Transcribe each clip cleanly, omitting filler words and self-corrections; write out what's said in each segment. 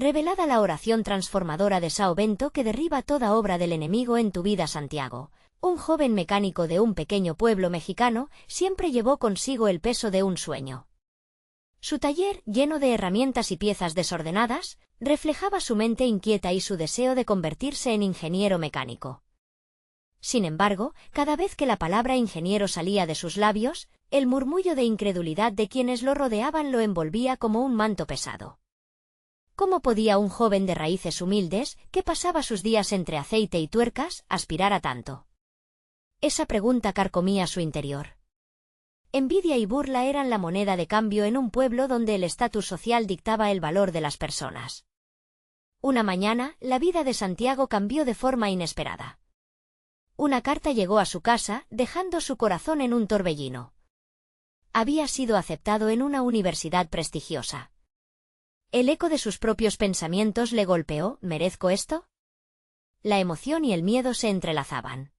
Revelada la oración transformadora de São Bento que derriba toda obra del enemigo en tu vida, Santiago. Un joven mecánico de un pequeño pueblo mexicano siempre llevó consigo el peso de un sueño. Su taller, lleno de herramientas y piezas desordenadas, reflejaba su mente inquieta y su deseo de convertirse en ingeniero mecánico. Sin embargo, cada vez que la palabra ingeniero salía de sus labios, el murmullo de incredulidad de quienes lo rodeaban lo envolvía como un manto pesado. ¿Cómo podía un joven de raíces humildes, que pasaba sus días entre aceite y tuercas, aspirar a tanto? Esa pregunta carcomía su interior. Envidia y burla eran la moneda de cambio en un pueblo donde el estatus social dictaba el valor de las personas. Una mañana, la vida de Santiago cambió de forma inesperada. Una carta llegó a su casa, dejando su corazón en un torbellino. Había sido aceptado en una universidad prestigiosa. El eco de sus propios pensamientos le golpeó. ¿Merezco esto? La emoción y el miedo se entrelazaban.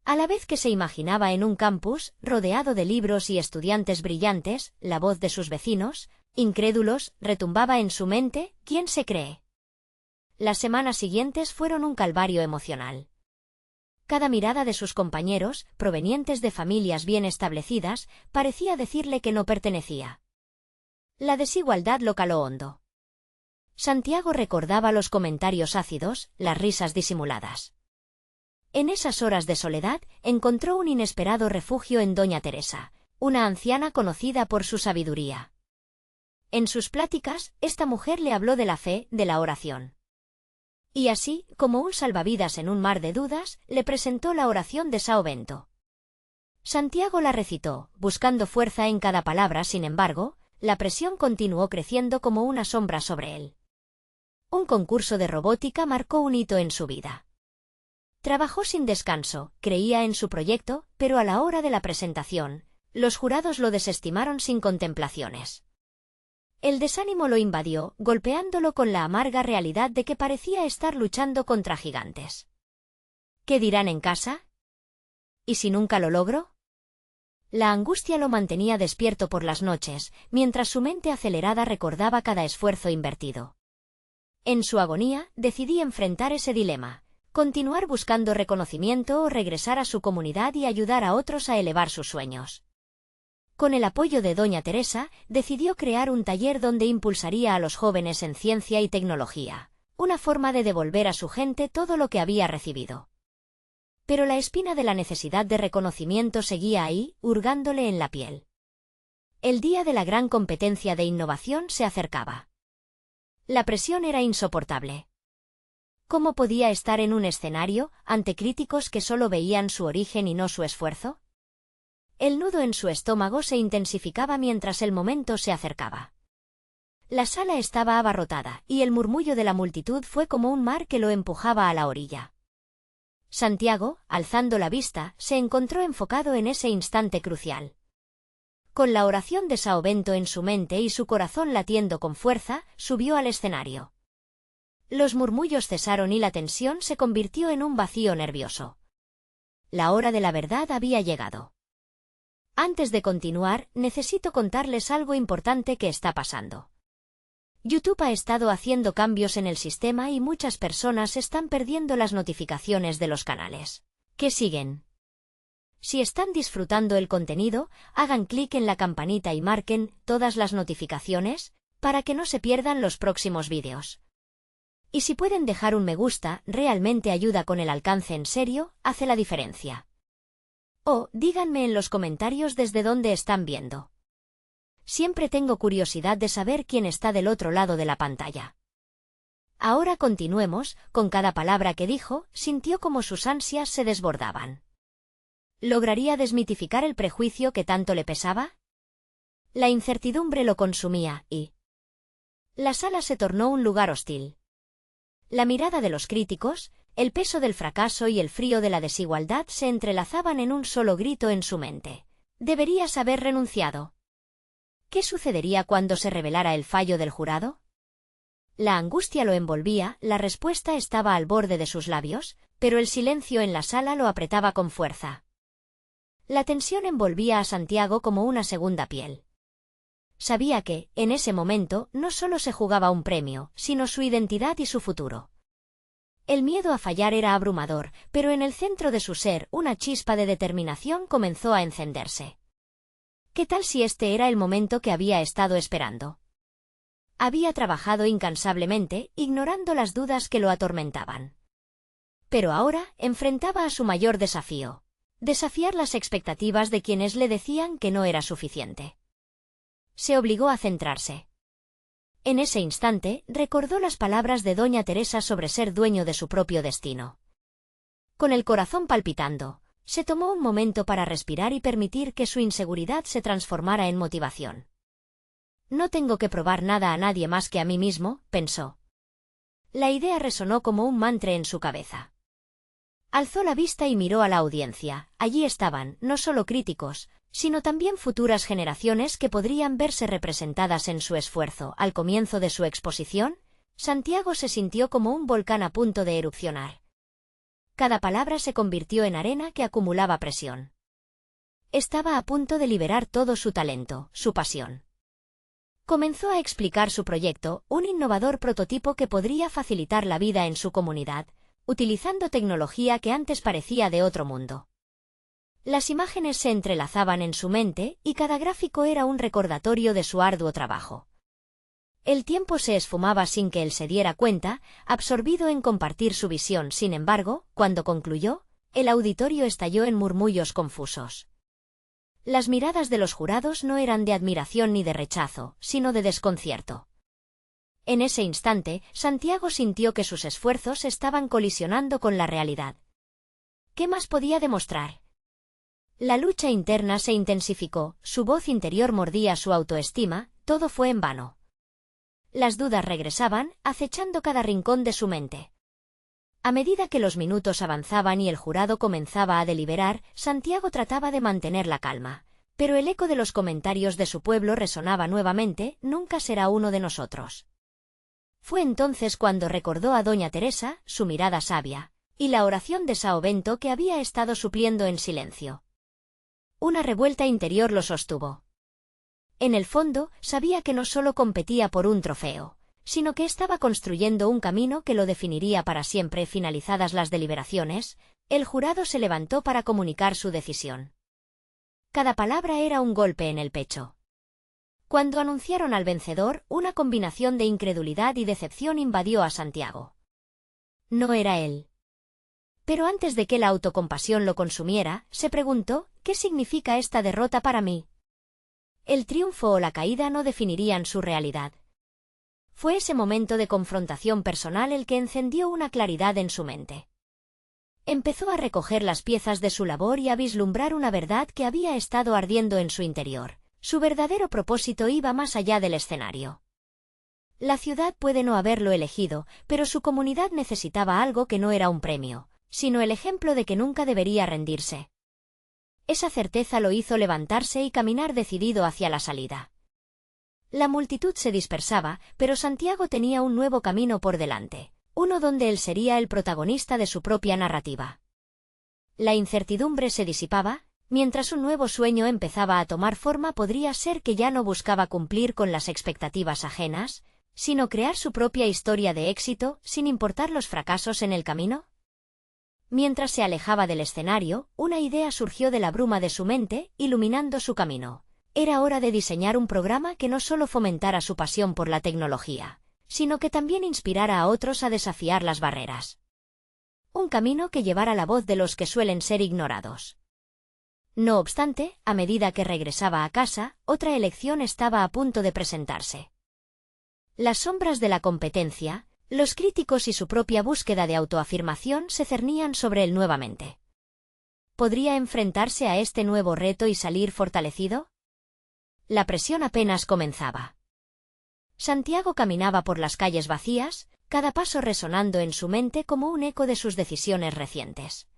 A la vez que se imaginaba en un campus, rodeado de libros y estudiantes brillantes, la voz de sus vecinos, incrédulos, retumbaba en su mente. ¿Quién se cree? Las semanas siguientes fueron un calvario emocional. Cada mirada de sus compañeros, provenientes de familias bien establecidas, parecía decirle que no pertenecía. La desigualdad lo caló hondo. Santiago recordaba los comentarios ácidos, las risas disimuladas. En esas horas de soledad, encontró un inesperado refugio en doña Teresa, una anciana conocida por su sabiduría. En sus pláticas, esta mujer le habló de la fe, de la oración. Y así, como un salvavidas en un mar de dudas, le presentó la oración de São Bento. Santiago la recitó, buscando fuerza en cada palabra. Sin embargo, la presión continuó creciendo como una sombra sobre él. Un concurso de robótica marcó un hito en su vida. Trabajó sin descanso, creía en su proyecto, pero a la hora de la presentación, los jurados lo desestimaron sin contemplaciones. El desánimo lo invadió, golpeándolo con la amarga realidad de que parecía estar luchando contra gigantes. ¿Qué dirán en casa? ¿Y si nunca lo logro? La angustia lo mantenía despierto por las noches, mientras su mente acelerada recordaba cada esfuerzo invertido. En su agonía, decidí enfrentar ese dilema: continuar buscando reconocimiento o regresar a su comunidad y ayudar a otros a elevar sus sueños. Con el apoyo de doña Teresa, decidió crear un taller donde impulsaría a los jóvenes en ciencia y tecnología, una forma de devolver a su gente todo lo que había recibido. Pero la espina de la necesidad de reconocimiento seguía ahí, hurgándole en la piel. El día de la gran competencia de innovación se acercaba. La presión era insoportable. ¿Cómo podía estar en un escenario, ante críticos que solo veían su origen y no su esfuerzo? El nudo en su estómago se intensificaba mientras el momento se acercaba. La sala estaba abarrotada, y el murmullo de la multitud fue como un mar que lo empujaba a la orilla. Santiago, alzando la vista, se encontró enfocado en ese instante crucial. Con la oración de São Bento en su mente y su corazón latiendo con fuerza, subió al escenario. Los murmullos cesaron y la tensión se convirtió en un vacío nervioso. La hora de la verdad había llegado. Antes de continuar, necesito contarles algo importante que está pasando. YouTube ha estado haciendo cambios en el sistema y muchas personas están perdiendo las notificaciones de los canales que siguen. Si están disfrutando el contenido, hagan clic en la campanita y marquen todas las notificaciones para que no se pierdan los próximos vídeos. Y si pueden dejar un me gusta, realmente ayuda con el alcance. En serio, hace la diferencia. O, díganme en los comentarios desde dónde están viendo. Siempre tengo curiosidad de saber quién está del otro lado de la pantalla. Ahora continuemos. Con cada palabra que dijo, sintió como sus ansias se desbordaban. ¿Lograría desmitificar el prejuicio que tanto le pesaba? La incertidumbre lo consumía, y la sala se tornó un lugar hostil. La mirada de los críticos, el peso del fracaso y el frío de la desigualdad se entrelazaban en un solo grito en su mente. ¿Deberías haber renunciado? ¿Qué sucedería cuando se revelara el fallo del jurado? La angustia lo envolvía, la respuesta estaba al borde de sus labios, pero el silencio en la sala lo apretaba con fuerza. La tensión envolvía a Santiago como una segunda piel. Sabía que, en ese momento, no solo se jugaba un premio, sino su identidad y su futuro. El miedo a fallar era abrumador, pero en el centro de su ser una chispa de determinación comenzó a encenderse. ¿Qué tal si este era el momento que había estado esperando? Había trabajado incansablemente, ignorando las dudas que lo atormentaban. Pero ahora enfrentaba a su mayor desafío: desafiar las expectativas de quienes le decían que no era suficiente. Se obligó a centrarse. En ese instante, recordó las palabras de doña Teresa sobre ser dueño de su propio destino. Con el corazón palpitando, se tomó un momento para respirar y permitir que su inseguridad se transformara en motivación. No tengo que probar nada a nadie más que a mí mismo, pensó. La idea resonó como un mantra en su cabeza. Alzó la vista y miró a la audiencia. Allí estaban, no solo críticos, sino también futuras generaciones que podrían verse representadas en su esfuerzo. Al comienzo de su exposición, Santiago se sintió como un volcán a punto de erupcionar. Cada palabra se convirtió en arena que acumulaba presión. Estaba a punto de liberar todo su talento, su pasión. Comenzó a explicar su proyecto, un innovador prototipo que podría facilitar la vida en su comunidad, utilizando tecnología que antes parecía de otro mundo. Las imágenes se entrelazaban en su mente, y cada gráfico era un recordatorio de su arduo trabajo. El tiempo se esfumaba sin que él se diera cuenta, absorbido en compartir su visión. Sin embargo, cuando concluyó, el auditorio estalló en murmullos confusos. Las miradas de los jurados no eran de admiración ni de rechazo, sino de desconcierto. En ese instante, Santiago sintió que sus esfuerzos estaban colisionando con la realidad. ¿Qué más podía demostrar? La lucha interna se intensificó, su voz interior mordía su autoestima, todo fue en vano. Las dudas regresaban, acechando cada rincón de su mente. A medida que los minutos avanzaban y el jurado comenzaba a deliberar, Santiago trataba de mantener la calma, pero el eco de los comentarios de su pueblo resonaba nuevamente: nunca será uno de nosotros. Fue entonces cuando recordó a doña Teresa, su mirada sabia, y la oración de São Bento que había estado supliendo en silencio. Una revuelta interior lo sostuvo. En el fondo, sabía que no solo competía por un trofeo, sino que estaba construyendo un camino que lo definiría para siempre. Finalizadas las deliberaciones, el jurado se levantó para comunicar su decisión. Cada palabra era un golpe en el pecho. Cuando anunciaron al vencedor, una combinación de incredulidad y decepción invadió a Santiago. No era él. Pero antes de que la autocompasión lo consumiera, se preguntó: ¿qué significa esta derrota para mí? El triunfo o la caída no definirían su realidad. Fue ese momento de confrontación personal el que encendió una claridad en su mente. Empezó a recoger las piezas de su labor y a vislumbrar una verdad que había estado ardiendo en su interior. Su verdadero propósito iba más allá del escenario. La ciudad puede no haberlo elegido, pero su comunidad necesitaba algo que no era un premio, sino el ejemplo de que nunca debería rendirse. Esa certeza lo hizo levantarse y caminar decidido hacia la salida. La multitud se dispersaba, pero Santiago tenía un nuevo camino por delante, uno donde él sería el protagonista de su propia narrativa. La incertidumbre se disipaba, mientras un nuevo sueño empezaba a tomar forma. Podría ser que ya no buscaba cumplir con las expectativas ajenas, sino crear su propia historia de éxito, sin importar los fracasos en el camino. Mientras se alejaba del escenario, una idea surgió de la bruma de su mente, iluminando su camino. Era hora de diseñar un programa que no solo fomentara su pasión por la tecnología, sino que también inspirara a otros a desafiar las barreras. Un camino que llevara la voz de los que suelen ser ignorados. No obstante, a medida que regresaba a casa, otra elección estaba a punto de presentarse. Las sombras de la competencia, los críticos y su propia búsqueda de autoafirmación se cernían sobre él nuevamente. ¿Podría enfrentarse a este nuevo reto y salir fortalecido? La presión apenas comenzaba. Santiago caminaba por las calles vacías, cada paso resonando en su mente como un eco de sus decisiones recientes.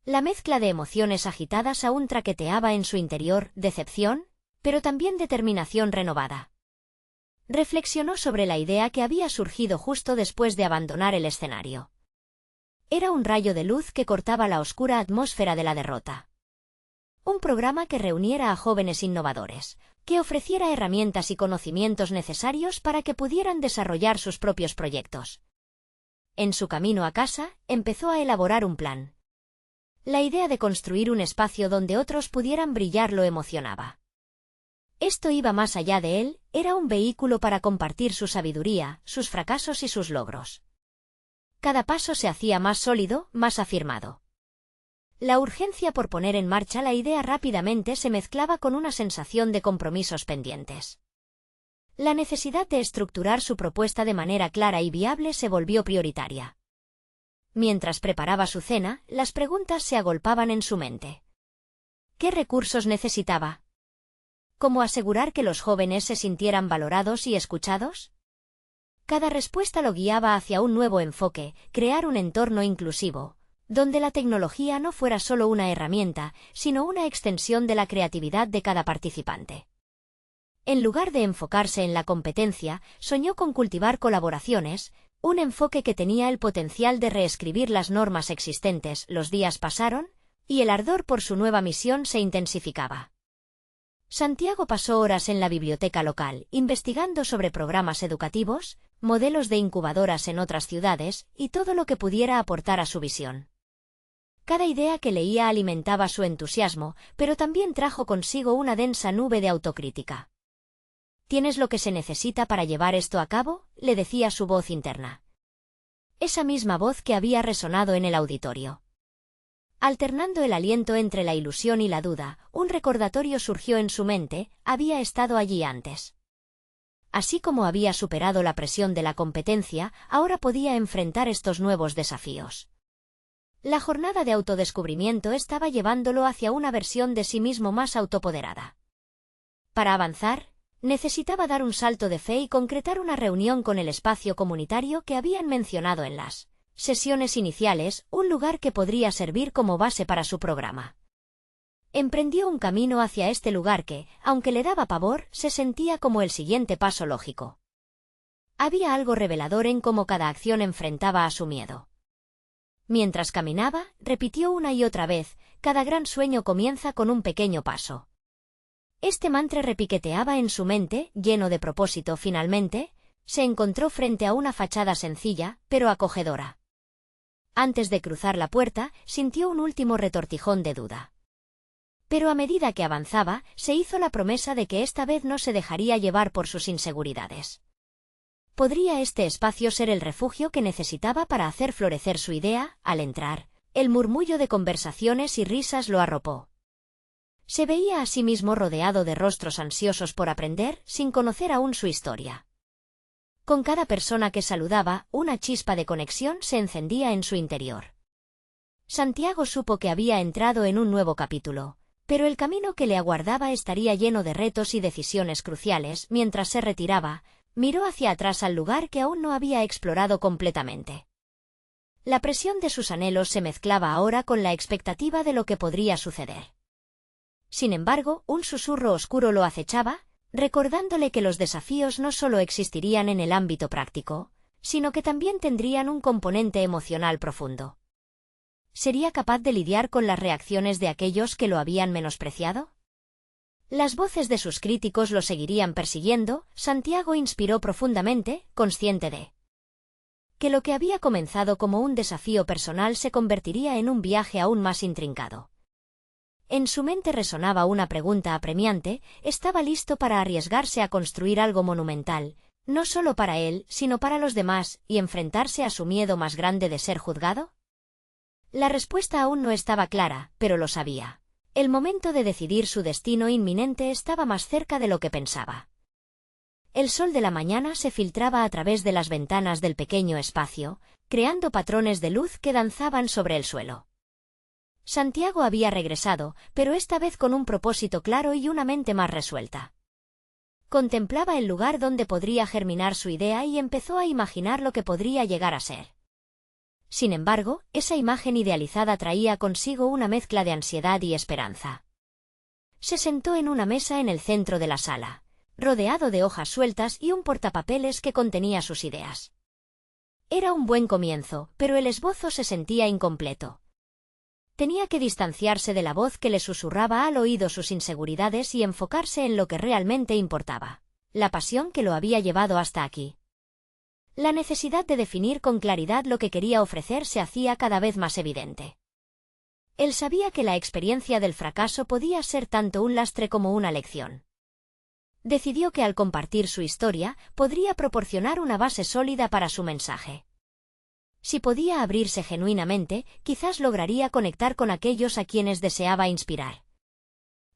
La mezcla de emociones agitadas aún traqueteaba en su interior: decepción, pero también determinación renovada. Reflexionó sobre la idea que había surgido justo después de abandonar el escenario. Era un rayo de luz que cortaba la oscura atmósfera de la derrota. Un programa que reuniera a jóvenes innovadores, que ofreciera herramientas y conocimientos necesarios para que pudieran desarrollar sus propios proyectos. En su camino a casa, empezó a elaborar un plan. La idea de construir un espacio donde otros pudieran brillar lo emocionaba. Esto iba más allá de él, era un vehículo para compartir su sabiduría, sus fracasos y sus logros. Cada paso se hacía más sólido, más afirmado. La urgencia por poner en marcha la idea rápidamente se mezclaba con una sensación de compromisos pendientes. La necesidad de estructurar su propuesta de manera clara y viable se volvió prioritaria. Mientras preparaba su cena, las preguntas se agolpaban en su mente. ¿Qué recursos necesitaba? ¿Cómo asegurar que los jóvenes se sintieran valorados y escuchados? Cada respuesta lo guiaba hacia un nuevo enfoque, crear un entorno inclusivo, donde la tecnología no fuera solo una herramienta, sino una extensión de la creatividad de cada participante. En lugar de enfocarse en la competencia, soñó con cultivar colaboraciones, un enfoque que tenía el potencial de reescribir las normas existentes. Los días pasaron, y el ardor por su nueva misión se intensificaba. Santiago pasó horas en la biblioteca local, investigando sobre programas educativos, modelos de incubadoras en otras ciudades, y todo lo que pudiera aportar a su visión. Cada idea que leía alimentaba su entusiasmo, pero también trajo consigo una densa nube de autocrítica. ¿Tienes lo que se necesita para llevar esto a cabo?, le decía su voz interna. Esa misma voz que había resonado en el auditorio. Alternando el aliento entre la ilusión y la duda, un recordatorio surgió en su mente: había estado allí antes. Así como había superado la presión de la competencia, ahora podía enfrentar estos nuevos desafíos. La jornada de autodescubrimiento estaba llevándolo hacia una versión de sí mismo más autopoderada. Para avanzar, necesitaba dar un salto de fe y concretar una reunión con el espacio comunitario que habían mencionado en las sesiones iniciales, un lugar que podría servir como base para su programa. Emprendió un camino hacia este lugar que, aunque le daba pavor, se sentía como el siguiente paso lógico. Había algo revelador en cómo cada acción enfrentaba a su miedo. Mientras caminaba, repitió una y otra vez: cada gran sueño comienza con un pequeño paso. Este mantra repiqueteaba en su mente, lleno de propósito. Finalmente, se encontró frente a una fachada sencilla, pero acogedora. Antes de cruzar la puerta, sintió un último retortijón de duda. Pero a medida que avanzaba, se hizo la promesa de que esta vez no se dejaría llevar por sus inseguridades. ¿Podría este espacio ser el refugio que necesitaba para hacer florecer su idea? Al entrar, el murmullo de conversaciones y risas lo arropó. Se veía a sí mismo rodeado de rostros ansiosos por aprender, sin conocer aún su historia. Con cada persona que saludaba, una chispa de conexión se encendía en su interior. Santiago supo que había entrado en un nuevo capítulo, pero el camino que le aguardaba estaría lleno de retos y decisiones cruciales. Mientras se retiraba, miró hacia atrás al lugar que aún no había explorado completamente. La presión de sus anhelos se mezclaba ahora con la expectativa de lo que podría suceder. Sin embargo, un susurro oscuro lo acechaba, recordándole que los desafíos no solo existirían en el ámbito práctico, sino que también tendrían un componente emocional profundo. ¿Sería capaz de lidiar con las reacciones de aquellos que lo habían menospreciado? Las voces de sus críticos lo seguirían persiguiendo. Santiago inspiró profundamente, consciente de que lo que había comenzado como un desafío personal se convertiría en un viaje aún más intrincado. En su mente resonaba una pregunta apremiante: ¿estaba listo para arriesgarse a construir algo monumental, no solo para él, sino para los demás, y enfrentarse a su miedo más grande de ser juzgado? La respuesta aún no estaba clara, pero lo sabía. El momento de decidir su destino inminente estaba más cerca de lo que pensaba. El sol de la mañana se filtraba a través de las ventanas del pequeño espacio, creando patrones de luz que danzaban sobre el suelo. Santiago había regresado, pero esta vez con un propósito claro y una mente más resuelta. Contemplaba el lugar donde podría germinar su idea y empezó a imaginar lo que podría llegar a ser. Sin embargo, esa imagen idealizada traía consigo una mezcla de ansiedad y esperanza. Se sentó en una mesa en el centro de la sala, rodeado de hojas sueltas y un portapapeles que contenía sus ideas. Era un buen comienzo, pero el esbozo se sentía incompleto. Tenía que distanciarse de la voz que le susurraba al oído sus inseguridades y enfocarse en lo que realmente importaba, la pasión que lo había llevado hasta aquí. La necesidad de definir con claridad lo que quería ofrecer se hacía cada vez más evidente. Él sabía que la experiencia del fracaso podía ser tanto un lastre como una lección. Decidió que al compartir su historia, podría proporcionar una base sólida para su mensaje. Si podía abrirse genuinamente, quizás lograría conectar con aquellos a quienes deseaba inspirar.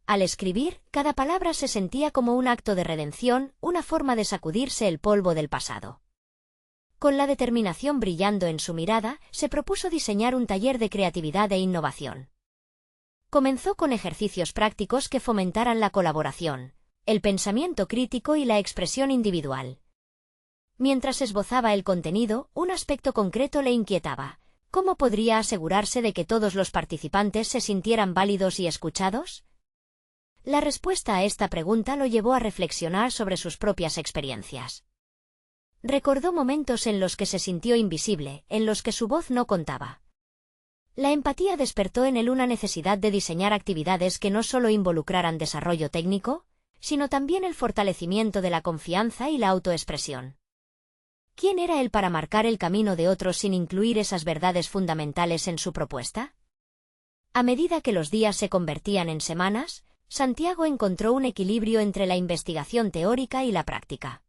Al escribir, cada palabra se sentía como un acto de redención, una forma de sacudirse el polvo del pasado. Con la determinación brillando en su mirada, se propuso diseñar un taller de creatividad e innovación. Comenzó con ejercicios prácticos que fomentaran la colaboración, el pensamiento crítico y la expresión individual. Mientras esbozaba el contenido, un aspecto concreto le inquietaba. ¿Cómo podría asegurarse de que todos los participantes se sintieran válidos y escuchados? La respuesta a esta pregunta lo llevó a reflexionar sobre sus propias experiencias. Recordó momentos en los que se sintió invisible, en los que su voz no contaba. La empatía despertó en él una necesidad de diseñar actividades que no solo involucraran desarrollo técnico, sino también el fortalecimiento de la confianza y la autoexpresión. ¿Quién era él para marcar el camino de otros sin incluir esas verdades fundamentales en su propuesta? A medida que los días se convertían en semanas, Santiago encontró un equilibrio entre la investigación teórica y la práctica.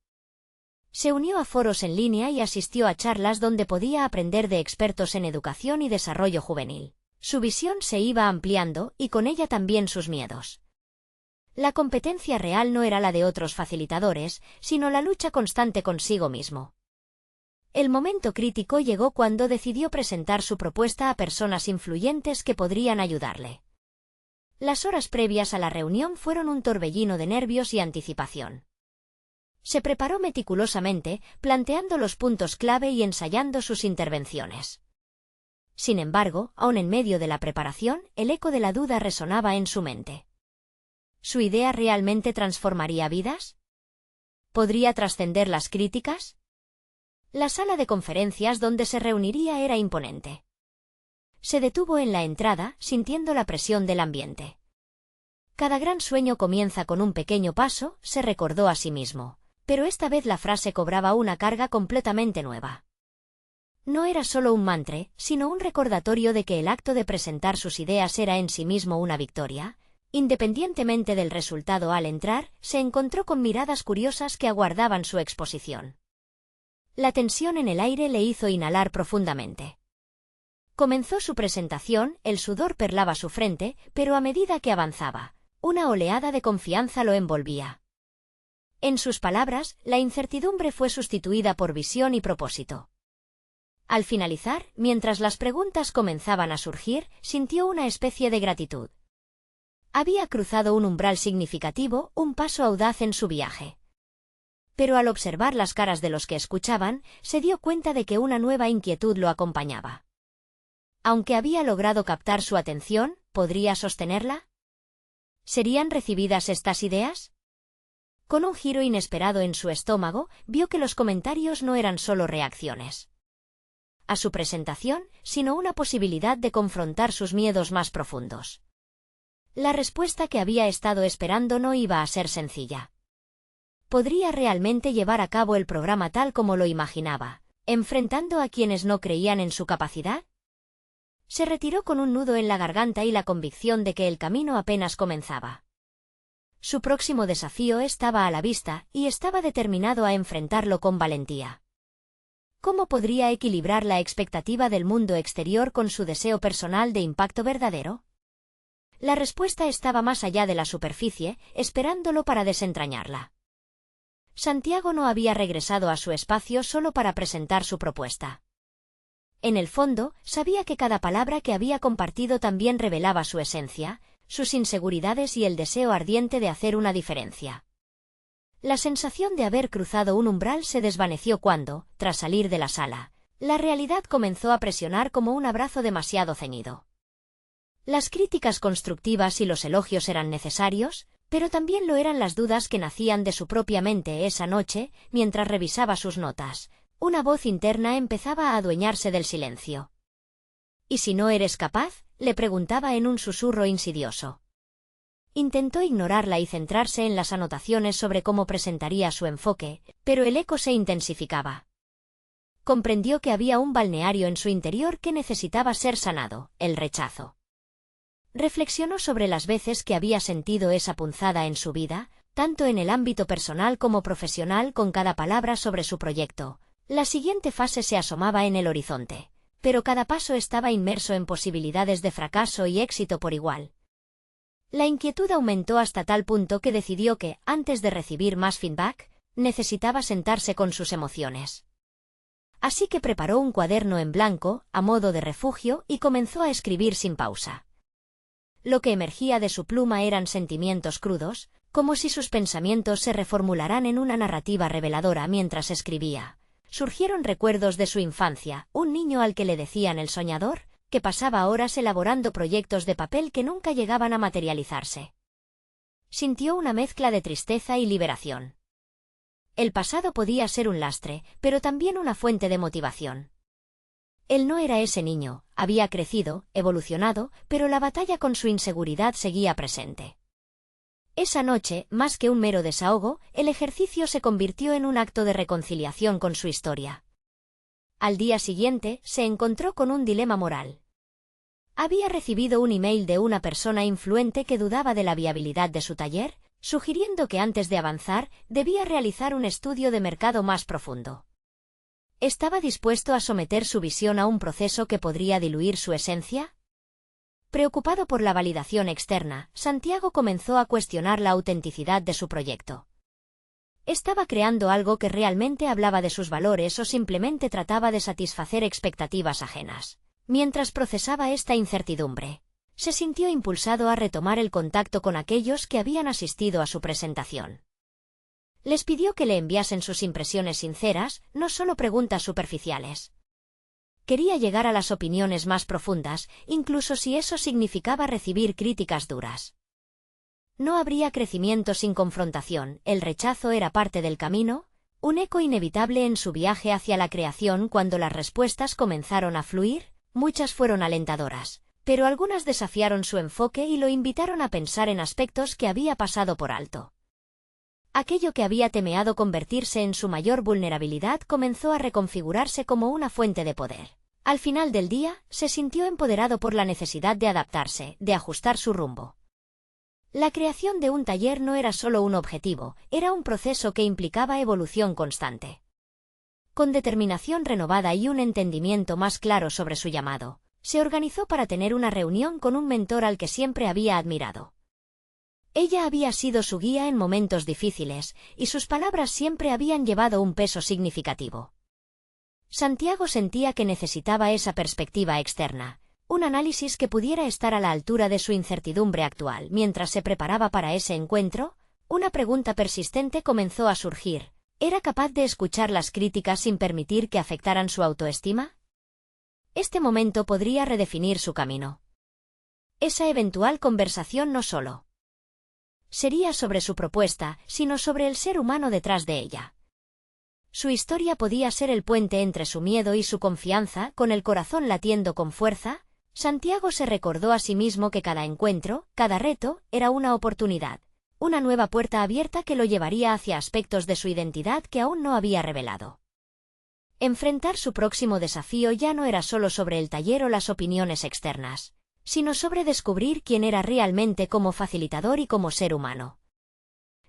Se unió a foros en línea y asistió a charlas donde podía aprender de expertos en educación y desarrollo juvenil. Su visión se iba ampliando y con ella también sus miedos. La competencia real no era la de otros facilitadores, sino la lucha constante consigo mismo. El momento crítico llegó cuando decidió presentar su propuesta a personas influyentes que podrían ayudarle. Las horas previas a la reunión fueron un torbellino de nervios y anticipación. Se preparó meticulosamente, planteando los puntos clave y ensayando sus intervenciones. Sin embargo, aun en medio de la preparación, el eco de la duda resonaba en su mente. ¿Su idea realmente transformaría vidas? ¿Podría trascender las críticas? La sala de conferencias donde se reuniría era imponente. Se detuvo en la entrada, sintiendo la presión del ambiente. Cada gran sueño comienza con un pequeño paso, se recordó a sí mismo, pero esta vez la frase cobraba una carga completamente nueva. No era solo un mantra, sino un recordatorio de que el acto de presentar sus ideas era en sí mismo una victoria. Independientemente del resultado, al entrar, se encontró con miradas curiosas que aguardaban su exposición. La tensión en el aire le hizo inhalar profundamente. Comenzó su presentación, el sudor perlaba su frente, pero a medida que avanzaba, una oleada de confianza lo envolvía. En sus palabras, la incertidumbre fue sustituida por visión y propósito. Al finalizar, mientras las preguntas comenzaban a surgir, sintió una especie de gratitud. Había cruzado un umbral significativo, un paso audaz en su viaje. Pero al observar las caras de los que escuchaban, se dio cuenta de que una nueva inquietud lo acompañaba. Aunque había logrado captar su atención, ¿podría sostenerla? ¿Serían recibidas estas ideas? Con un giro inesperado en su estómago, vio que los comentarios no eran solo reacciones a su presentación, sino una posibilidad de confrontar sus miedos más profundos. La respuesta que había estado esperando no iba a ser sencilla. ¿Podría realmente llevar a cabo el programa tal como lo imaginaba, enfrentando a quienes no creían en su capacidad? Se retiró con un nudo en la garganta y la convicción de que el camino apenas comenzaba. Su próximo desafío estaba a la vista, y estaba determinado a enfrentarlo con valentía. ¿Cómo podría equilibrar la expectativa del mundo exterior con su deseo personal de impacto verdadero? La respuesta estaba más allá de la superficie, esperándolo para desentrañarla. Santiago no había regresado a su espacio solo para presentar su propuesta. En el fondo, sabía que cada palabra que había compartido también revelaba su esencia, sus inseguridades y el deseo ardiente de hacer una diferencia. La sensación de haber cruzado un umbral se desvaneció cuando, tras salir de la sala, la realidad comenzó a presionar como un abrazo demasiado ceñido. Las críticas constructivas y los elogios eran necesarios, pero también lo eran las dudas que nacían de su propia mente esa noche, mientras revisaba sus notas. Una voz interna empezaba a adueñarse del silencio. ¿Y si no eres capaz? le preguntaba en un susurro insidioso. Intentó ignorarla y centrarse en las anotaciones sobre cómo presentaría su enfoque, pero el eco se intensificaba. Comprendió que había un balneario en su interior que necesitaba ser sanado, el rechazo. Reflexionó sobre las veces que había sentido esa punzada en su vida, tanto en el ámbito personal como profesional, con cada palabra sobre su proyecto. La siguiente fase se asomaba en el horizonte, pero cada paso estaba inmerso en posibilidades de fracaso y éxito por igual. La inquietud aumentó hasta tal punto que decidió que, antes de recibir más feedback, necesitaba sentarse con sus emociones. Así que preparó un cuaderno en blanco, a modo de refugio, y comenzó a escribir sin pausa. Lo que emergía de su pluma eran sentimientos crudos, como si sus pensamientos se reformularan en una narrativa reveladora mientras escribía. Surgieron recuerdos de su infancia, un niño al que le decían el soñador, que pasaba horas elaborando proyectos de papel que nunca llegaban a materializarse. Sintió una mezcla de tristeza y liberación. El pasado podía ser un lastre, pero también una fuente de motivación. Él no era ese niño, había crecido, evolucionado, pero la batalla con su inseguridad seguía presente. Esa noche, más que un mero desahogo, el ejercicio se convirtió en un acto de reconciliación con su historia. Al día siguiente, se encontró con un dilema moral. Había recibido un email de una persona influente que dudaba de la viabilidad de su taller, sugiriendo que antes de avanzar, debía realizar un estudio de mercado más profundo. ¿Estaba dispuesto a someter su visión a un proceso que podría diluir su esencia? Preocupado por la validación externa, Santiago comenzó a cuestionar la autenticidad de su proyecto. ¿Estaba creando algo que realmente hablaba de sus valores o simplemente trataba de satisfacer expectativas ajenas? Mientras procesaba esta incertidumbre, se sintió impulsado a retomar el contacto con aquellos que habían asistido a su presentación. Les pidió que le enviasen sus impresiones sinceras, no solo preguntas superficiales. Quería llegar a las opiniones más profundas, incluso si eso significaba recibir críticas duras. No habría crecimiento sin confrontación, el rechazo era parte del camino, un eco inevitable en su viaje hacia la creación. Cuando las respuestas comenzaron a fluir, muchas fueron alentadoras, pero algunas desafiaron su enfoque y lo invitaron a pensar en aspectos que había pasado por alto. Aquello que había temeado convertirse en su mayor vulnerabilidad comenzó a reconfigurarse como una fuente de poder. Al final del día, se sintió empoderado por la necesidad de adaptarse, de ajustar su rumbo. La creación de un taller no era solo un objetivo, era un proceso que implicaba evolución constante. Con determinación renovada y un entendimiento más claro sobre su llamado, se organizó para tener una reunión con un mentor al que siempre había admirado. Ella había sido su guía en momentos difíciles, y sus palabras siempre habían llevado un peso significativo. Santiago sentía que necesitaba esa perspectiva externa, un análisis que pudiera estar a la altura de su incertidumbre actual. Mientras se preparaba para ese encuentro, una pregunta persistente comenzó a surgir. ¿Era capaz de escuchar las críticas sin permitir que afectaran su autoestima? Este momento podría redefinir su camino. Esa eventual conversación no solo sería sobre su propuesta, sino sobre el ser humano detrás de ella. Su historia podía ser el puente entre su miedo y su confianza. Con el corazón latiendo con fuerza, Santiago se recordó a sí mismo que cada encuentro, cada reto, era una oportunidad, una nueva puerta abierta que lo llevaría hacia aspectos de su identidad que aún no había revelado. Enfrentar su próximo desafío ya no era solo sobre el taller o las opiniones externas, sino sobre descubrir quién era realmente como facilitador y como ser humano.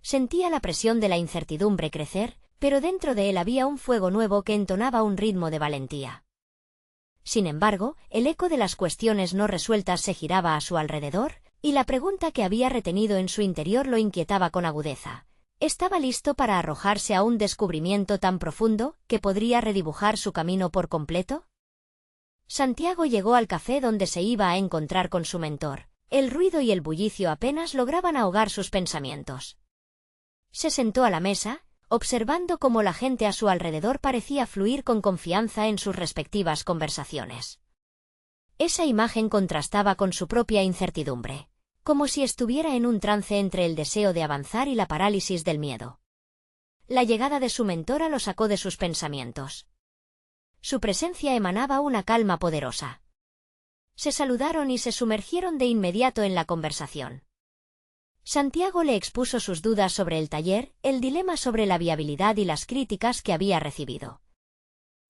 Sentía la presión de la incertidumbre crecer, pero dentro de él había un fuego nuevo que entonaba un ritmo de valentía. Sin embargo, el eco de las cuestiones no resueltas se giraba a su alrededor, y la pregunta que había retenido en su interior lo inquietaba con agudeza. ¿Estaba listo para arrojarse a un descubrimiento tan profundo, que podría redibujar su camino por completo? Santiago llegó al café donde se iba a encontrar con su mentor. El ruido y el bullicio apenas lograban ahogar sus pensamientos. Se sentó a la mesa, observando cómo la gente a su alrededor parecía fluir con confianza en sus respectivas conversaciones. Esa imagen contrastaba con su propia incertidumbre, como si estuviera en un trance entre el deseo de avanzar y la parálisis del miedo. La llegada de su mentora lo sacó de sus pensamientos. Su presencia emanaba una calma poderosa. Se saludaron y se sumergieron de inmediato en la conversación. Santiago le expuso sus dudas sobre el taller, el dilema sobre la viabilidad y las críticas que había recibido.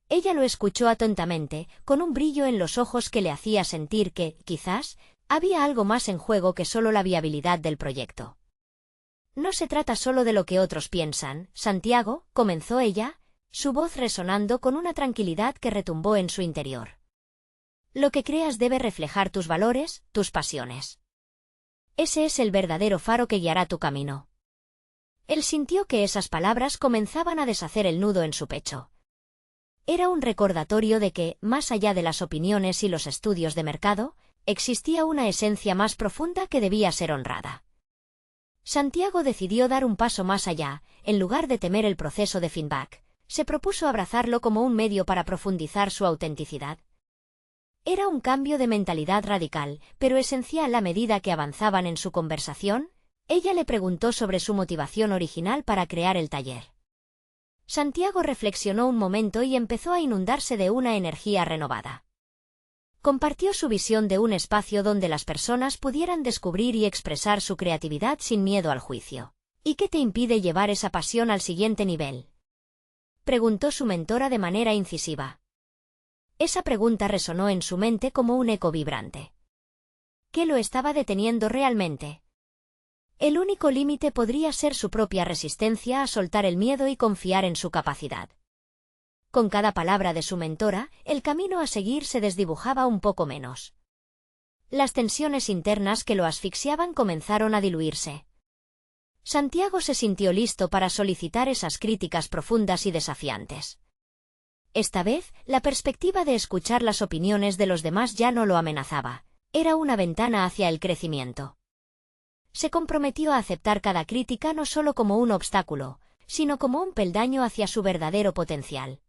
Ella lo escuchó atentamente, con un brillo en los ojos que le hacía sentir que, quizás, había algo más en juego que solo la viabilidad del proyecto. No se trata solo de lo que otros piensan, Santiago, comenzó ella, su voz resonando con una tranquilidad que retumbó en su interior. Lo que creas debe reflejar tus valores, tus pasiones. Ese es el verdadero faro que guiará tu camino. Él sintió que esas palabras comenzaban a deshacer el nudo en su pecho. Era un recordatorio de que, más allá de las opiniones y los estudios de mercado, existía una esencia más profunda que debía ser honrada. Santiago decidió dar un paso más allá, en lugar de temer el proceso de feedback, se propuso abrazarlo como un medio para profundizar su autenticidad. Era un cambio de mentalidad radical, pero esencial a medida que avanzaban en su conversación. Ella le preguntó sobre su motivación original para crear el taller. Santiago reflexionó un momento y empezó a inundarse de una energía renovada. Compartió su visión de un espacio donde las personas pudieran descubrir y expresar su creatividad sin miedo al juicio. ¿Y qué te impide llevar esa pasión al siguiente nivel?, preguntó su mentora de manera incisiva. Esa pregunta resonó en su mente como un eco vibrante. ¿Qué lo estaba deteniendo realmente? El único límite podría ser su propia resistencia a soltar el miedo y confiar en su capacidad. Con cada palabra de su mentora, el camino a seguir se desdibujaba un poco menos. Las tensiones internas que lo asfixiaban comenzaron a diluirse. Santiago se sintió listo para solicitar esas críticas profundas y desafiantes. Esta vez, la perspectiva de escuchar las opiniones de los demás ya no lo amenazaba, era una ventana hacia el crecimiento. Se comprometió a aceptar cada crítica no solo como un obstáculo, sino como un peldaño hacia su verdadero potencial.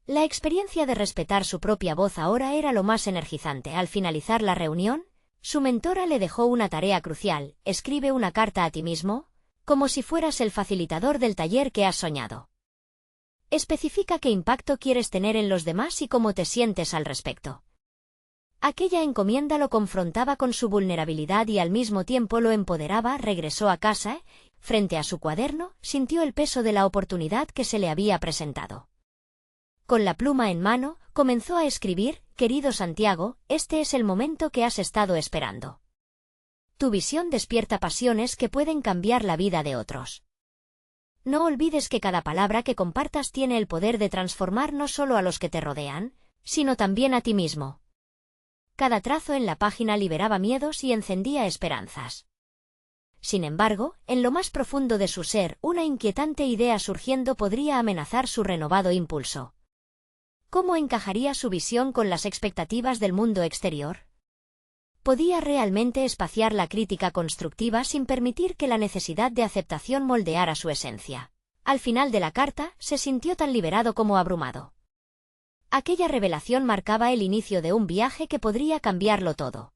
La experiencia de respetar su propia voz ahora era lo más energizante. Al finalizar la reunión, su mentora le dejó una tarea crucial: escribe una carta a ti mismo, como si fueras el facilitador del taller que has soñado. Especifica qué impacto quieres tener en los demás y cómo te sientes al respecto. Aquella encomienda lo confrontaba con su vulnerabilidad y al mismo tiempo lo empoderaba. Regresó a casa, frente a su cuaderno, sintió el peso de la oportunidad que se le había presentado. Con la pluma en mano, comenzó a escribir: querido Santiago, este es el momento que has estado esperando. Tu visión despierta pasiones que pueden cambiar la vida de otros. No olvides que cada palabra que compartas tiene el poder de transformar no solo a los que te rodean, sino también a ti mismo. Cada trazo en la página liberaba miedos y encendía esperanzas. Sin embargo, en lo más profundo de su ser, una inquietante idea surgiendo podría amenazar su renovado impulso. ¿Cómo encajaría su visión con las expectativas del mundo exterior? ¿Podía realmente espaciar la crítica constructiva sin permitir que la necesidad de aceptación moldeara su esencia? Al final de la carta, se sintió tan liberado como abrumado. Aquella revelación marcaba el inicio de un viaje que podría cambiarlo todo.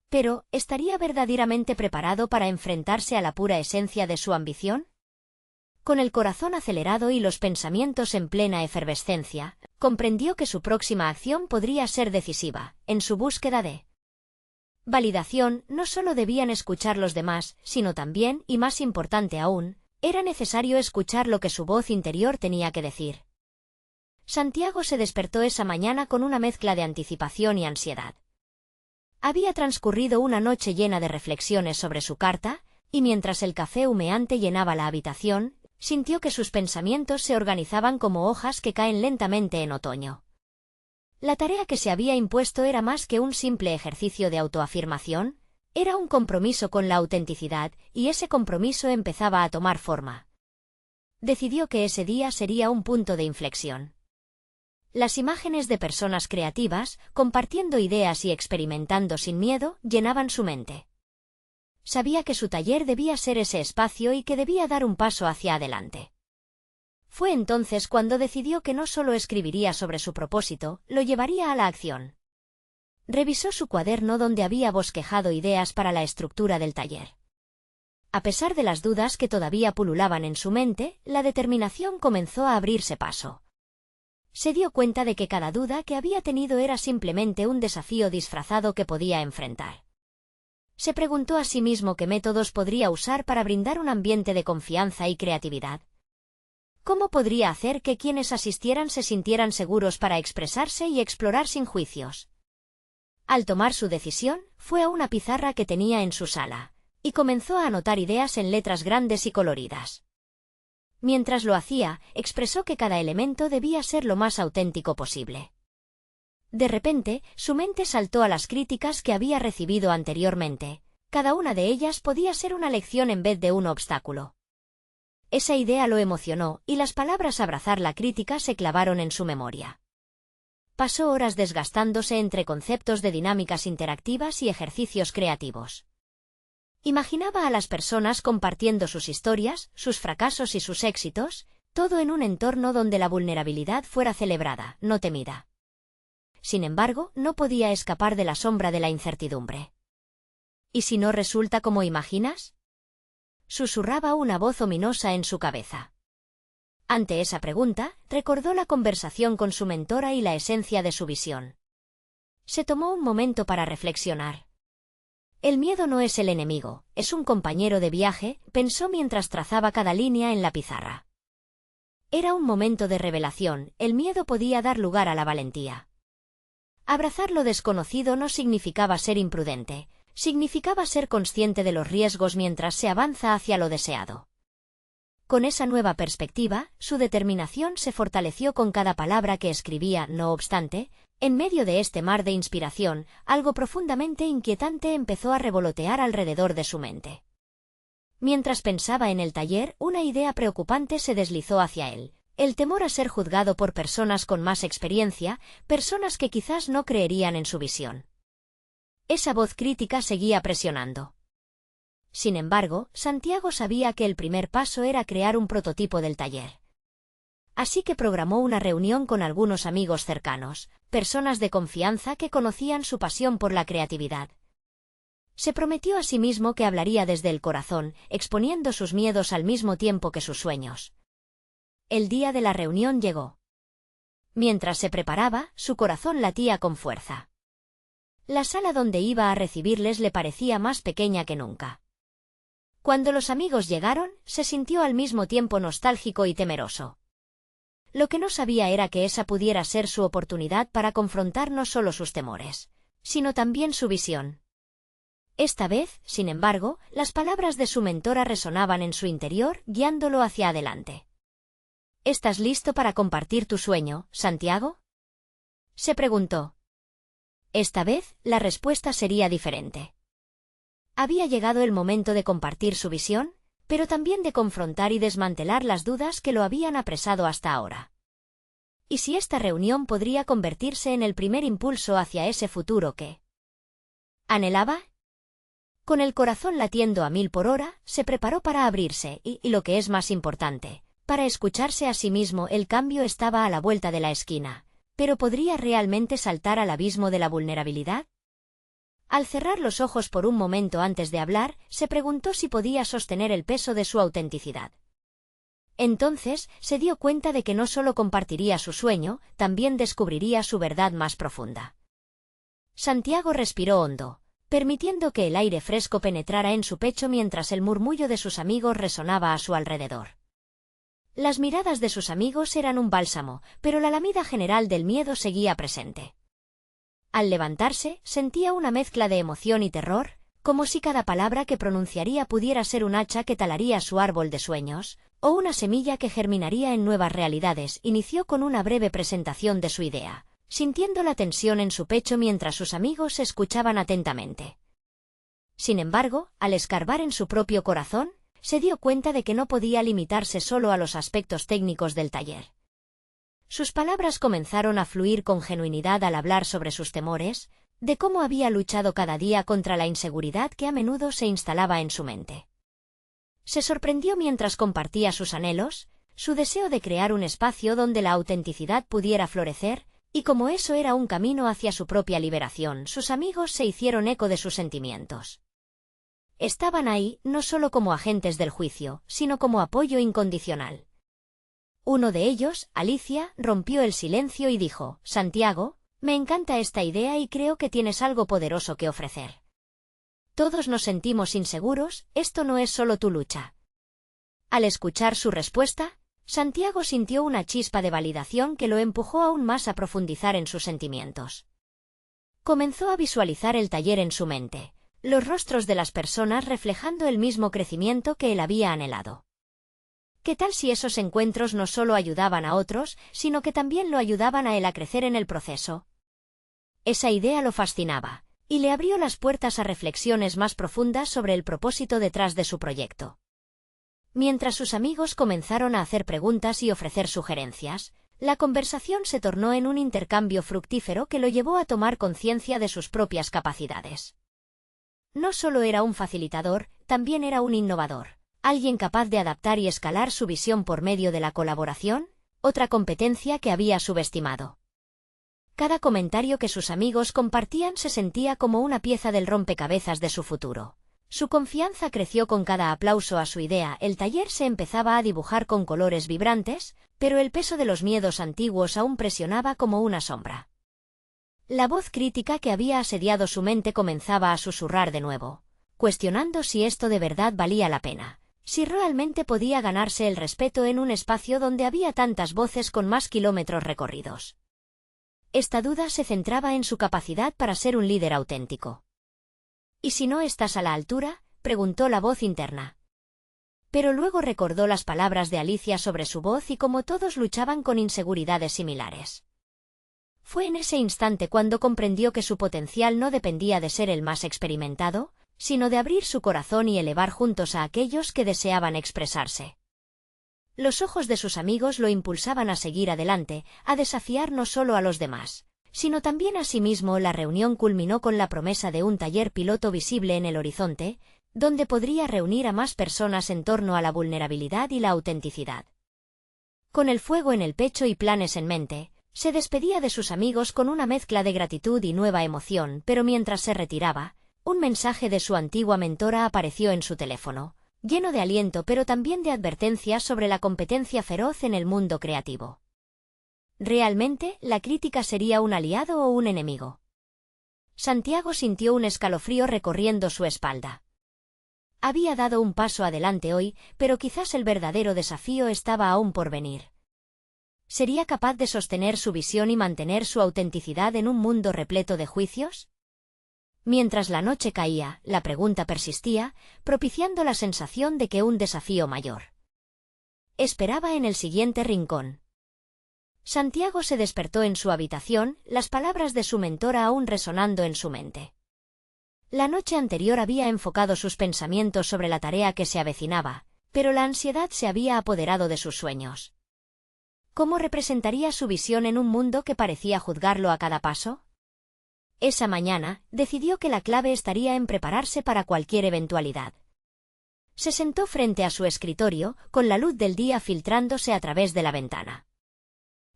Pero, ¿estaría verdaderamente preparado para enfrentarse a la pura esencia de su ambición? Con el corazón acelerado y los pensamientos en plena efervescencia, comprendió que su próxima acción podría ser decisiva. En su búsqueda de validación, no solo debían escuchar los demás, sino también, y más importante aún, era necesario escuchar lo que su voz interior tenía que decir. Santiago se despertó esa mañana con una mezcla de anticipación y ansiedad. Había transcurrido una noche llena de reflexiones sobre su carta, y mientras el café humeante llenaba la habitación, sintió que sus pensamientos se organizaban como hojas que caen lentamente en otoño. La tarea que se había impuesto era más que un simple ejercicio de autoafirmación, era un compromiso con la autenticidad, y ese compromiso empezaba a tomar forma. Decidió que ese día sería un punto de inflexión. Las imágenes de personas creativas, compartiendo ideas y experimentando sin miedo, llenaban su mente. Sabía que su taller debía ser ese espacio y que debía dar un paso hacia adelante. Fue entonces cuando decidió que no solo escribiría sobre su propósito, lo llevaría a la acción. Revisó su cuaderno donde había bosquejado ideas para la estructura del taller. A pesar de las dudas que todavía pululaban en su mente, la determinación comenzó a abrirse paso. Se dio cuenta de que cada duda que había tenido era simplemente un desafío disfrazado que podía enfrentar. Se preguntó a sí mismo qué métodos podría usar para brindar un ambiente de confianza y creatividad. ¿Cómo podría hacer que quienes asistieran se sintieran seguros para expresarse y explorar sin juicios? Al tomar su decisión, fue a una pizarra que tenía en su sala, y comenzó a anotar ideas en letras grandes y coloridas. Mientras lo hacía, expresó que cada elemento debía ser lo más auténtico posible. De repente, su mente saltó a las críticas que había recibido anteriormente. Cada una de ellas podía ser una lección en vez de un obstáculo. Esa idea lo emocionó, y las palabras abrazar la crítica se clavaron en su memoria. Pasó horas desgastándose entre conceptos de dinámicas interactivas y ejercicios creativos. Imaginaba a las personas compartiendo sus historias, sus fracasos y sus éxitos, todo en un entorno donde la vulnerabilidad fuera celebrada, no temida. Sin embargo, no podía escapar de la sombra de la incertidumbre. ¿Y si no resulta como imaginas? Susurraba una voz ominosa en su cabeza. Ante esa pregunta, recordó la conversación con su mentora y la esencia de su visión. Se tomó un momento para reflexionar. El miedo no es el enemigo, es un compañero de viaje, pensó mientras trazaba cada línea en la pizarra. Era un momento de revelación, el miedo podía dar lugar a la valentía. Abrazar lo desconocido no significaba ser imprudente, significaba ser consciente de los riesgos mientras se avanza hacia lo deseado. Con esa nueva perspectiva, su determinación se fortaleció con cada palabra que escribía. No obstante, en medio de este mar de inspiración, algo profundamente inquietante empezó a revolotear alrededor de su mente. Mientras pensaba en el taller, una idea preocupante se deslizó hacia él. El temor a ser juzgado por personas con más experiencia, personas que quizás no creerían en su visión. Esa voz crítica seguía presionando. Sin embargo, Santiago sabía que el primer paso era crear un prototipo del taller. Así que programó una reunión con algunos amigos cercanos, personas de confianza que conocían su pasión por la creatividad. Se prometió a sí mismo que hablaría desde el corazón, exponiendo sus miedos al mismo tiempo que sus sueños. El día de la reunión llegó. Mientras se preparaba, su corazón latía con fuerza. La sala donde iba a recibirles le parecía más pequeña que nunca. Cuando los amigos llegaron, se sintió al mismo tiempo nostálgico y temeroso. Lo que no sabía era que esa pudiera ser su oportunidad para confrontar no solo sus temores, sino también su visión. Esta vez, sin embargo, las palabras de su mentora resonaban en su interior, guiándolo hacia adelante. ¿Estás listo para compartir tu sueño, Santiago?, se preguntó. Esta vez, la respuesta sería diferente. Había llegado el momento de compartir su visión, pero también de confrontar y desmantelar las dudas que lo habían apresado hasta ahora. ¿Y si esta reunión podría convertirse en el primer impulso hacia ese futuro que anhelaba? Con el corazón latiendo a 1000 por hora, se preparó para abrirse y lo que es más importante, para escucharse a sí mismo. El cambio estaba a la vuelta de la esquina, pero ¿podría realmente saltar al abismo de la vulnerabilidad? Al cerrar los ojos por un momento antes de hablar, se preguntó si podía sostener el peso de su autenticidad. Entonces, se dio cuenta de que no solo compartiría su sueño, también descubriría su verdad más profunda. Santiago respiró hondo, permitiendo que el aire fresco penetrara en su pecho mientras el murmullo de sus amigos resonaba a su alrededor. Las miradas de sus amigos eran un bálsamo, pero la lamida general del miedo seguía presente. Al levantarse, sentía una mezcla de emoción y terror, como si cada palabra que pronunciaría pudiera ser un hacha que talaría su árbol de sueños, o una semilla que germinaría en nuevas realidades. Inició con una breve presentación de su idea, sintiendo la tensión en su pecho mientras sus amigos escuchaban atentamente. Sin embargo, al escarbar en su propio corazón, se dio cuenta de que no podía limitarse solo a los aspectos técnicos del taller. Sus palabras comenzaron a fluir con genuinidad al hablar sobre sus temores, de cómo había luchado cada día contra la inseguridad que a menudo se instalaba en su mente. Se sorprendió mientras compartía sus anhelos, su deseo de crear un espacio donde la autenticidad pudiera florecer, y como eso era un camino hacia su propia liberación, sus amigos se hicieron eco de sus sentimientos. Estaban ahí, no solo como agentes del juicio, sino como apoyo incondicional. Uno de ellos, Alicia, rompió el silencio y dijo: «Santiago, me encanta esta idea y creo que tienes algo poderoso que ofrecer. Todos nos sentimos inseguros, esto no es solo tu lucha». Al escuchar su respuesta, Santiago sintió una chispa de validación que lo empujó aún más a profundizar en sus sentimientos. Comenzó a visualizar el taller en su mente, los rostros de las personas reflejando el mismo crecimiento que él había anhelado. ¿Qué tal si esos encuentros no solo ayudaban a otros, sino que también lo ayudaban a él a crecer en el proceso? Esa idea lo fascinaba, y le abrió las puertas a reflexiones más profundas sobre el propósito detrás de su proyecto. Mientras sus amigos comenzaron a hacer preguntas y ofrecer sugerencias, la conversación se tornó en un intercambio fructífero que lo llevó a tomar conciencia de sus propias capacidades. No solo era un facilitador, también era un innovador, alguien capaz de adaptar y escalar su visión por medio de la colaboración, otra competencia que había subestimado. Cada comentario que sus amigos compartían se sentía como una pieza del rompecabezas de su futuro. Su confianza creció con cada aplauso a su idea. El taller se empezaba a dibujar con colores vibrantes, pero el peso de los miedos antiguos aún presionaba como una sombra. La voz crítica que había asediado su mente comenzaba a susurrar de nuevo, cuestionando si esto de verdad valía la pena, si realmente podía ganarse el respeto en un espacio donde había tantas voces con más kilómetros recorridos. Esta duda se centraba en su capacidad para ser un líder auténtico. «¿Y si no estás a la altura?», preguntó la voz interna. Pero luego recordó las palabras de Alicia sobre su voz y cómo todos luchaban con inseguridades similares. Fue en ese instante cuando comprendió que su potencial no dependía de ser el más experimentado, sino de abrir su corazón y elevar juntos a aquellos que deseaban expresarse. Los ojos de sus amigos lo impulsaban a seguir adelante, a desafiar no solo a los demás, sino también a sí mismo. La reunión culminó con la promesa de un taller piloto visible en el horizonte, donde podría reunir a más personas en torno a la vulnerabilidad y la autenticidad. Con el fuego en el pecho y planes en mente, se despedía de sus amigos con una mezcla de gratitud y nueva emoción, pero mientras se retiraba, un mensaje de su antigua mentora apareció en su teléfono, lleno de aliento pero también de advertencias sobre la competencia feroz en el mundo creativo. ¿Realmente la crítica sería un aliado o un enemigo? Santiago sintió un escalofrío recorriendo su espalda. Había dado un paso adelante hoy, pero quizás el verdadero desafío estaba aún por venir. ¿Sería capaz de sostener su visión y mantener su autenticidad en un mundo repleto de juicios? Mientras la noche caía, la pregunta persistía, propiciando la sensación de que un desafío mayor esperaba en el siguiente rincón. Santiago se despertó en su habitación, las palabras de su mentora aún resonando en su mente. La noche anterior había enfocado sus pensamientos sobre la tarea que se avecinaba, pero la ansiedad se había apoderado de sus sueños. ¿Cómo representaría su visión en un mundo que parecía juzgarlo a cada paso? Esa mañana, decidió que la clave estaría en prepararse para cualquier eventualidad. Se sentó frente a su escritorio, con la luz del día filtrándose a través de la ventana.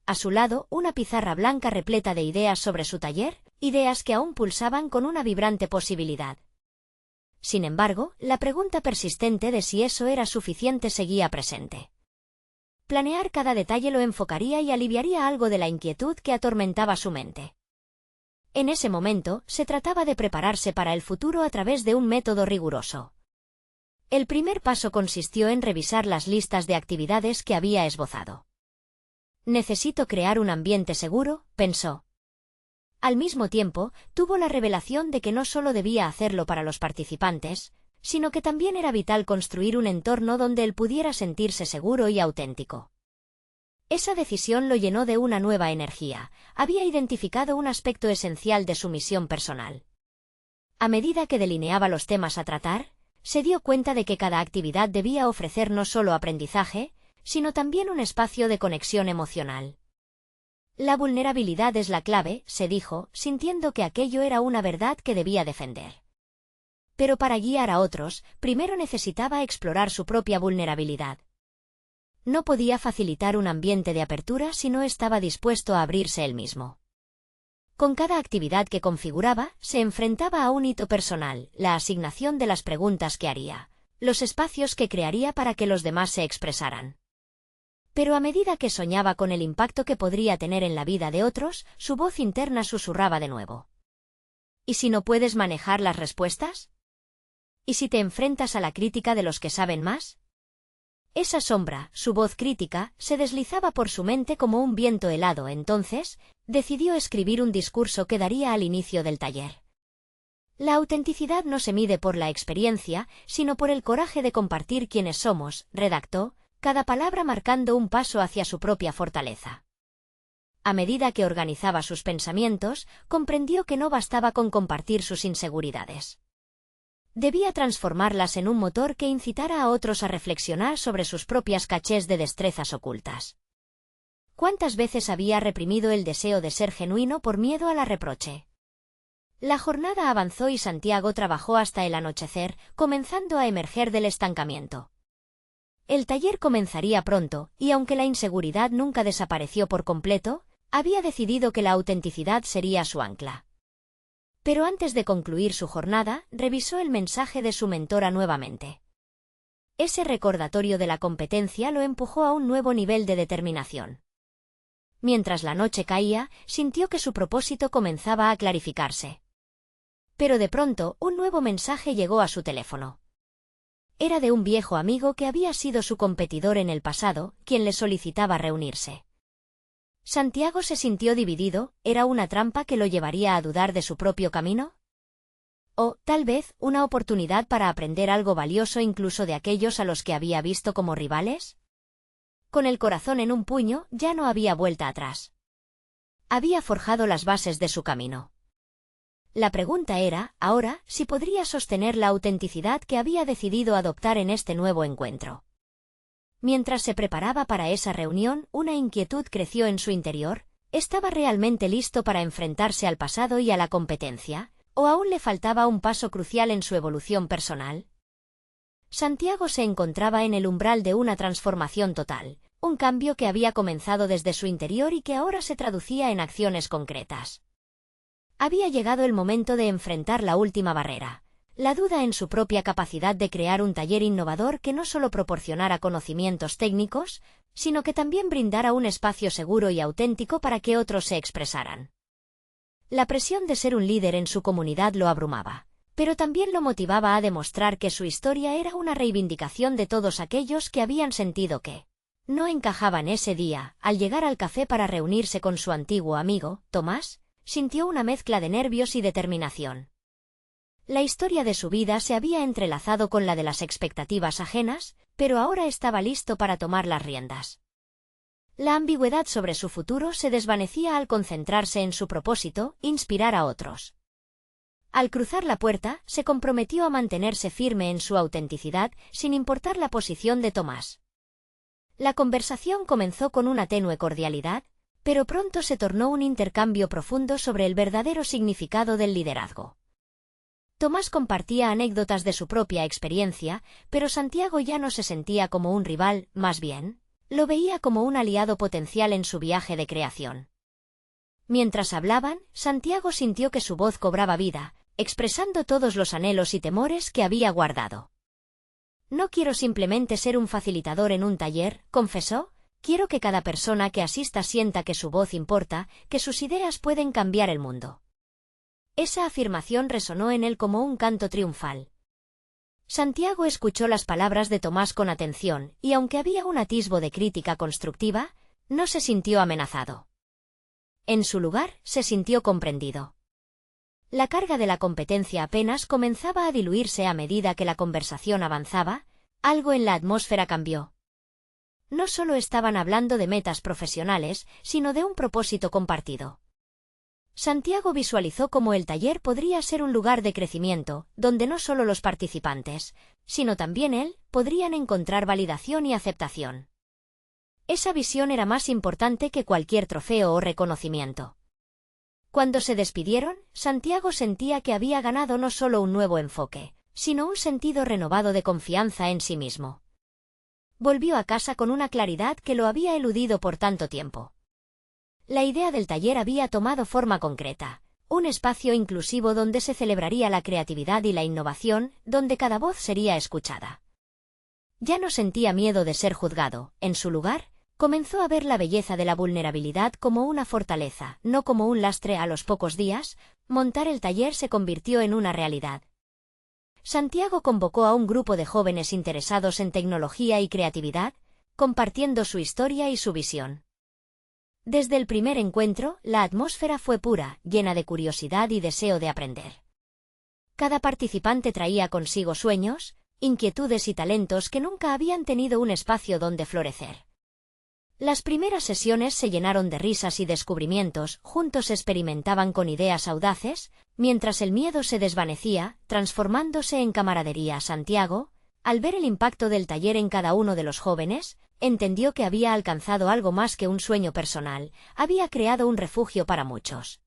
A su lado, una pizarra blanca repleta de ideas sobre su taller, ideas que aún pulsaban con una vibrante posibilidad. Sin embargo, la pregunta persistente de si eso era suficiente seguía presente. Planear cada detalle lo enfocaría y aliviaría algo de la inquietud que atormentaba su mente. En ese momento, se trataba de prepararse para el futuro a través de un método riguroso. El primer paso consistió en revisar las listas de actividades que había esbozado. «Necesito crear un ambiente seguro», pensó. Al mismo tiempo, tuvo la revelación de que no solo debía hacerlo para los participantes, sino que también era vital construir un entorno donde él pudiera sentirse seguro y auténtico. Esa decisión lo llenó de una nueva energía. Había identificado un aspecto esencial de su misión personal. A medida que delineaba los temas a tratar, se dio cuenta de que cada actividad debía ofrecer no solo aprendizaje, sino también un espacio de conexión emocional. La vulnerabilidad es la clave, se dijo, sintiendo que aquello era una verdad que debía defender. Pero para guiar a otros, primero necesitaba explorar su propia vulnerabilidad. No podía facilitar un ambiente de apertura si no estaba dispuesto a abrirse él mismo. Con cada actividad que configuraba, se enfrentaba a un hito personal, la asignación de las preguntas que haría, los espacios que crearía para que los demás se expresaran. Pero a medida que soñaba con el impacto que podría tener en la vida de otros, su voz interna susurraba de nuevo. ¿Y si no puedes manejar las respuestas? ¿Y si te enfrentas a la crítica de los que saben más? Esa sombra, su voz crítica, se deslizaba por su mente como un viento helado. Entonces, decidió escribir un discurso que daría al inicio del taller. La autenticidad no se mide por la experiencia, sino por el coraje de compartir quiénes somos, redactó, cada palabra marcando un paso hacia su propia fortaleza. A medida que organizaba sus pensamientos, comprendió que no bastaba con compartir sus inseguridades. Debía transformarlas en un motor que incitara a otros a reflexionar sobre sus propias cachés de destrezas ocultas. ¿Cuántas veces había reprimido el deseo de ser genuino por miedo a la reproche? La jornada avanzó y Santiago trabajó hasta el anochecer, comenzando a emerger del estancamiento. El taller comenzaría pronto, y aunque la inseguridad nunca desapareció por completo, había decidido que la autenticidad sería su ancla. Pero antes de concluir su jornada, revisó el mensaje de su mentora nuevamente. Ese recordatorio de la competencia lo empujó a un nuevo nivel de determinación. Mientras la noche caía, sintió que su propósito comenzaba a clarificarse. Pero de pronto, un nuevo mensaje llegó a su teléfono. Era de un viejo amigo que había sido su competidor en el pasado, quien le solicitaba reunirse. Santiago se sintió dividido. ¿Era una trampa que lo llevaría a dudar de su propio camino? O, tal vez, una oportunidad para aprender algo valioso incluso de aquellos a los que había visto como rivales? Con el corazón en un puño, ya no había vuelta atrás. Había forjado las bases de su camino. La pregunta era, ahora, si podría sostener la autenticidad que había decidido adoptar en este nuevo encuentro. Mientras se preparaba para esa reunión, una inquietud creció en su interior. ¿Estaba realmente listo para enfrentarse al pasado y a la competencia? ¿O aún le faltaba un paso crucial en su evolución personal? Santiago se encontraba en el umbral de una transformación total, un cambio que había comenzado desde su interior y que ahora se traducía en acciones concretas. Había llegado el momento de enfrentar la última barrera. La duda en su propia capacidad de crear un taller innovador que no solo proporcionara conocimientos técnicos, sino que también brindara un espacio seguro y auténtico para que otros se expresaran. La presión de ser un líder en su comunidad lo abrumaba, pero también lo motivaba a demostrar que su historia era una reivindicación de todos aquellos que habían sentido que no encajaban ese día. Al llegar al café para reunirse con su antiguo amigo, Tomás, sintió una mezcla de nervios y determinación. La historia de su vida se había entrelazado con la de las expectativas ajenas, pero ahora estaba listo para tomar las riendas. La ambigüedad sobre su futuro se desvanecía al concentrarse en su propósito, inspirar a otros. Al cruzar la puerta, se comprometió a mantenerse firme en su autenticidad, sin importar la posición de Tomás. La conversación comenzó con una tenue cordialidad, pero pronto se tornó un intercambio profundo sobre el verdadero significado del liderazgo. Tomás compartía anécdotas de su propia experiencia, pero Santiago ya no se sentía como un rival, más bien, lo veía como un aliado potencial en su viaje de creación. Mientras hablaban, Santiago sintió que su voz cobraba vida, expresando todos los anhelos y temores que había guardado. «No quiero simplemente ser un facilitador en un taller», confesó, «quiero que cada persona que asista sienta que su voz importa, que sus ideas pueden cambiar el mundo». Esa afirmación resonó en él como un canto triunfal. Santiago escuchó las palabras de Tomás con atención, y aunque había un atisbo de crítica constructiva, no se sintió amenazado. En su lugar, se sintió comprendido. La carga de la competencia apenas comenzaba a diluirse a medida que la conversación avanzaba. Algo en la atmósfera cambió. No solo estaban hablando de metas profesionales, sino de un propósito compartido. Santiago visualizó cómo el taller podría ser un lugar de crecimiento, donde no solo los participantes, sino también él, podrían encontrar validación y aceptación. Esa visión era más importante que cualquier trofeo o reconocimiento. Cuando se despidieron, Santiago sentía que había ganado no solo un nuevo enfoque, sino un sentido renovado de confianza en sí mismo. Volvió a casa con una claridad que lo había eludido por tanto tiempo. La idea del taller había tomado forma concreta, un espacio inclusivo donde se celebraría la creatividad y la innovación, donde cada voz sería escuchada. Ya no sentía miedo de ser juzgado. En su lugar, Comenzó a ver la belleza de la vulnerabilidad como una fortaleza, no como un lastre. A los pocos días, montar el taller se convirtió en una realidad. Santiago convocó a un grupo de jóvenes interesados en tecnología y creatividad, compartiendo su historia y su visión. Desde el primer encuentro, la atmósfera fue pura, llena de curiosidad y deseo de aprender. Cada participante traía consigo sueños, inquietudes y talentos que nunca habían tenido un espacio donde florecer. Las primeras sesiones se llenaron de risas y descubrimientos, juntos experimentaban con ideas audaces, mientras el miedo se desvanecía, transformándose en camaradería. Santiago, al ver el impacto del taller en cada uno de los jóvenes, entendió que había alcanzado algo más que un sueño personal, había creado un refugio para muchos.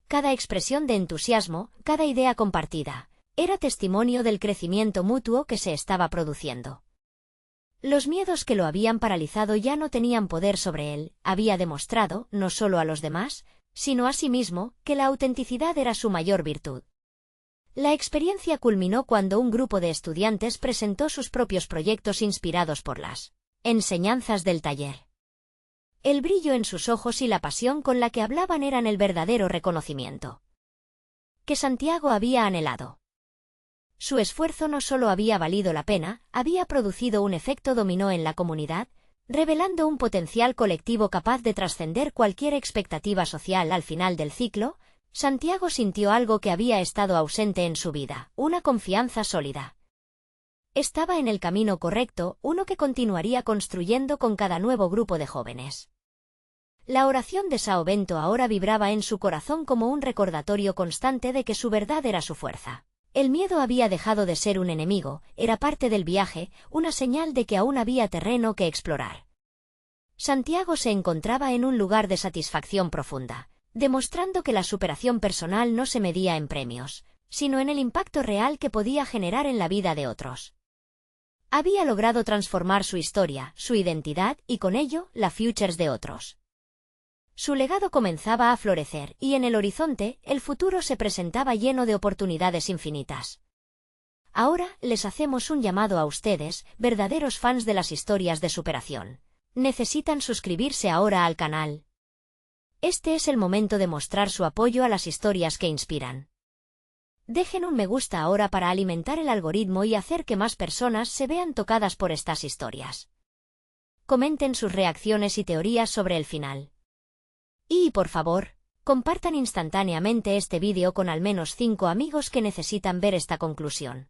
Cada expresión de entusiasmo, cada idea compartida, era testimonio del crecimiento mutuo que se estaba produciendo. Los miedos que lo habían paralizado ya no tenían poder sobre él, había demostrado, no solo a los demás, sino a sí mismo, que la autenticidad era su mayor virtud. La experiencia culminó cuando un grupo de estudiantes presentó sus propios proyectos inspirados por las enseñanzas del taller. El brillo en sus ojos y la pasión con la que hablaban eran el verdadero reconocimiento que Santiago había anhelado. Su esfuerzo no solo había valido la pena, había producido un efecto dominó en la comunidad, revelando un potencial colectivo capaz de trascender cualquier expectativa social. Al final del ciclo, Santiago sintió algo que había estado ausente en su vida, una confianza sólida. Estaba en el camino correcto, uno que continuaría construyendo con cada nuevo grupo de jóvenes. La oración de São Bento ahora vibraba en su corazón como un recordatorio constante de que su verdad era su fuerza. El miedo había dejado de ser un enemigo, era parte del viaje, una señal de que aún había terreno que explorar. Santiago se encontraba en un lugar de satisfacción profunda, demostrando que la superación personal no se medía en premios, sino en el impacto real que podía generar en la vida de otros. Había logrado transformar su historia, su identidad y con ello, la futures de otros. Su legado comenzaba a florecer y en el horizonte, el futuro se presentaba lleno de oportunidades infinitas. Ahora, les hacemos un llamado a ustedes, verdaderos fans de las historias de superación. Necesitan suscribirse ahora al canal. Este es el momento de mostrar su apoyo a las historias que inspiran. Dejen un me gusta ahora para alimentar el algoritmo y hacer que más personas se vean tocadas por estas historias. Comenten sus reacciones y teorías sobre el final. Y, por favor, compartan instantáneamente este vídeo con al menos 5 amigos que necesitan ver esta conclusión.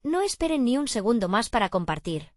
No esperen ni un segundo más para compartir.